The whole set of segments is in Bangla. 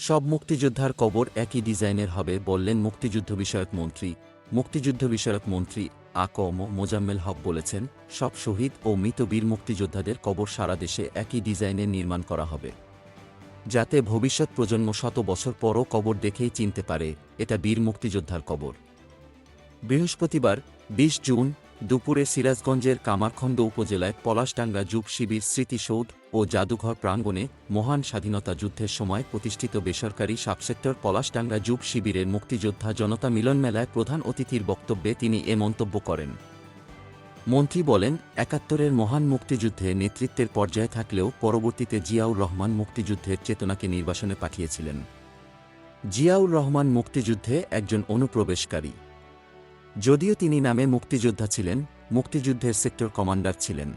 সব মুক্তিযোদ্ধার কবর একই ডিজাইনের হবে বললেন মুক্তিযুদ্ধ বিষয়ক মন্ত্রী। মুক্তিযুদ্ধ বিষয়ক মন্ত্রী আ.ক.ম মোজাম্মেল হক বলেছেন, সব শহীদ ও মৃত বীর মুক্তিযোদ্ধাদের কবর সারা দেশে একই ডিজাইনে নির্মাণ করা হবে, যাতে ভবিষ্যৎ প্রজন্ম শত বছর পরও কবর দেখেই চিনতে পারে এটা বীর মুক্তিযোদ্ধার কবর। বৃহস্পতিবার ২০ জুন দুপুরে সিরাজগঞ্জের কামারখন্দ উপজেলায় পলাশডাঙ্গা যুব শিবির স্মৃতিসৌধ ও জাদুঘর প্রাঙ্গণে মহান স্বাধীনতা যুদ্ধের সময় প্রতিষ্ঠিত বেসরকারি সাবসেক্টর পলাশডাঙ্গা যুব শিবিরের মুক্তিযোদ্ধা জনতা মিলন মেলায় প্রধান অতিথির বক্তব্যে তিনি এ মন্তব্য করেন। মন্ত্রী বলেন, ৭১-এর মহান মুক্তিযুদ্ধে নেতৃত্বের পর্যায়ে থাকলেও পরবর্তীতে জিয়াউর রহমান মুক্তিযুদ্ধের চেতনাকে নির্বাসনে পাঠিয়েছিলেন। জিয়াউর রহমান মুক্তিযুদ্ধে একজন অনুপ্রবেশকারী। যদিও তিনি নামে মুক্তিযোদ্ধা ছিলেন, মুক্তিযুদ্ধের সেক্টর কমান্ডার ছিলেন,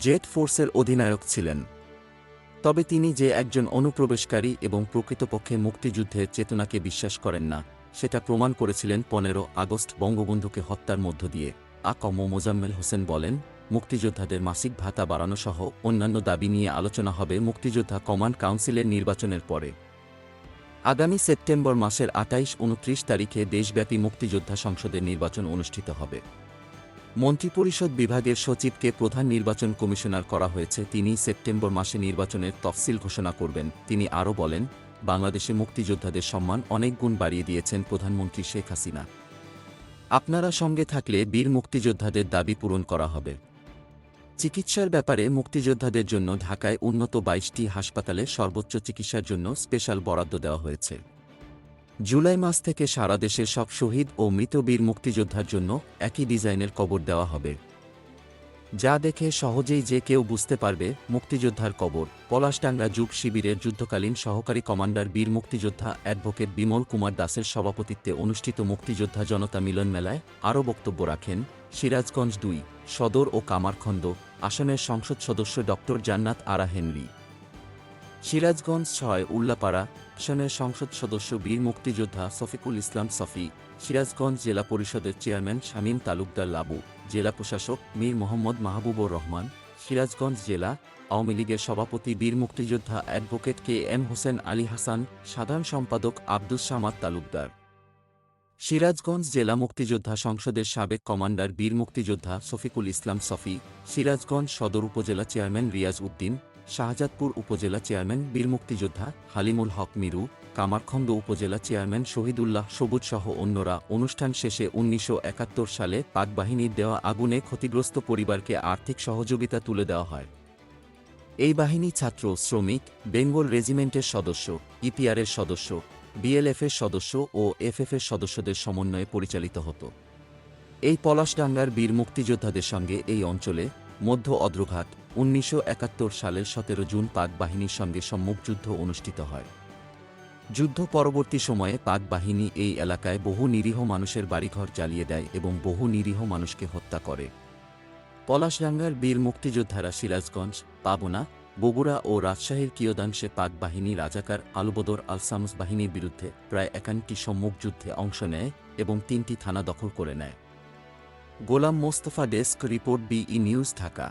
জেট ফোর্সের অধিনায়ক ছিলেন, তবে তিনি যে একজন অনুপ্রবেশকারী এবং প্রকৃতপক্ষে মুক্তিযুদ্ধের চেতনাকে বিশ্বাস করেন না, সেটা প্রমাণ করেছিলেন ১৫ আগস্ট বঙ্গবন্ধুকে হত্যার মধ্য দিয়ে। আ.ক.ম মোজাম্মেল হোসেন বলেন, মুক্তিযোদ্ধাদের মাসিক ভাতা বাড়ানোসহ অন্যান্য দাবি নিয়ে আলোচনা হবে মুক্তিযোদ্ধা কমান্ড কাউন্সিলের নির্বাচনের পরে। আগামী সেপ্টেম্বর মাসের ২৮-২৯ তারিখে দেশব্যাপী মুক্তিযোদ্ধা সংসদের নির্বাচন অনুষ্ঠিত হবে। মন্ত্রিপরিষদ বিভাগের সচিবকে প্রধান নির্বাচন কমিশনার করা হয়েছে, তিনি সেপ্টেম্বর মাসে নির্বাচনের তফসিল ঘোষণা করবেন। তিনি আরও বলেন, বাংলাদেশে মুক্তিযোদ্ধাদের সম্মান অনেক গুণ বাড়িয়ে দিয়েছেন প্রধানমন্ত্রী শেখ হাসিনা। আপনারা সঙ্গে থাকলে বীর মুক্তিযোদ্ধাদের দাবি পূরণ করা হবে। চিকিৎসার ব্যাপারে মুক্তিযোদ্ধাদের জন্য ঢাকায় উন্নত ২২টি হাসপাতালে সর্বোচ্চ চিকিৎসার জন্য স্পেশাল বরাদ্দ দেওয়া হয়েছে। জুলাই মাস থেকে সারা দেশের সব শহীদ ও মৃত বীর মুক্তিযোদ্ধার জন্য একই ডিজাইনের কবর দেওয়া হবে, যা দেখে সহজেই যে কেউ বুঝতে পারবে মুক্তিযোদ্ধার কবর। পলাশডাঙ্গা যুব শিবিরের যুদ্ধকালীন সহকারী কমান্ডার বীর মুক্তিযোদ্ধা অ্যাডভোকেট বিমল কুমার দাসের সভাপতিত্বে অনুষ্ঠিত মুক্তিযোদ্ধা জনতা মিলন মেলায় আরও বক্তব্য রাখেন সিরাজগঞ্জ ২ সদর ও কামারখন্দ আসনের সংসদ সদস্য ড জান্নাত আরা হেনরি, সিরাজগঞ্জ ৬ উল্লাপাড়া আসনের সংসদ সদস্য বীর মুক্তিযোদ্ধা শফিকুল ইসলাম শফি, সিরাজগঞ্জ জেলা পরিষদের চেয়ারম্যান শামীম তালুকদার লাবু, জেলা প্রশাসক মীর মোহাম্মদ মাহবুবুর রহমান, সিরাজগঞ্জ জেলা আওয়ামী লীগের সভাপতি বীর মুক্তিযোদ্ধা অ্যাডভোকেট কে.এম. হোসেন আলী হাসান, সাধারণ সম্পাদক আব্দুস সামাদ তালুকদার, সিরাজগঞ্জ জেলা মুক্তিযোদ্ধা সংসদের সাবেক কমান্ডার বীর মুক্তিযোদ্ধা শফিকুল ইসলাম শফি, সিরাজগঞ্জ সদর উপজেলা চেয়ারম্যান রিয়াজ উদ্দিন, শাহজাদপুর উপজেলা চেয়ারম্যান বীর মুক্তিযোদ্ধা হালিমুল হক মিরু, কামারখন্দ উপজেলা চেয়ারম্যান শহীদুল্লাহ সবুজ সহ অন্যরা। অনুষ্ঠান শেষে ১৯৭১ সালে পাক বাহিনীর দেওয়া আগুনে ক্ষতিগ্রস্ত পরিবারকে আর্থিক সহযোগিতা তুলে দেওয়া হয়। এই বাহিনী ছাত্র, শ্রমিক, বেঙ্গল রেজিমেন্টের সদস্য, ইপিআরের সদস্য, বিএলএফের সদস্য ও এফএফের সদস্যদের সমন্বয়ে পরিচালিত হতো। এই পলাশডাঙ্গার বীর মুক্তিযোদ্ধাদের সঙ্গে এই অঞ্চলে মধ্য অদ্রঘাট ১৯৭১ সালের ১৭ জুন পাক বাহিনীর সঙ্গে সম্মুখ যুদ্ধ অনুষ্ঠিত হয়। যুদ্ধ পরবর্তী সময়ে পাক বাহিনী এই এলাকায় বহু নিরীহ মানুষের বাড়িঘর জ্বালিয়ে দেয় এবং বহু নিরীহ মানুষকে হত্যা করে। পলাশডাঙ্গার বীর মুক্তিযোদ্ধারা সিরাজগঞ্জ, পাবনা, বগুড়া ও রাজশাহীর কিয়দাংশে পাক বাহিনী রাজাকার আলবদর আল-শামস বাহিনীর বিরুদ্ধে প্রায় ৫১টি সম্মুখ যুদ্ধে অংশ নেয় এবং ৩টি থানা দখল করে নেয়। গোলাম মোস্তফা, ডেস্ক রিপোর্ট, বিই নিউজ, ঢাকা।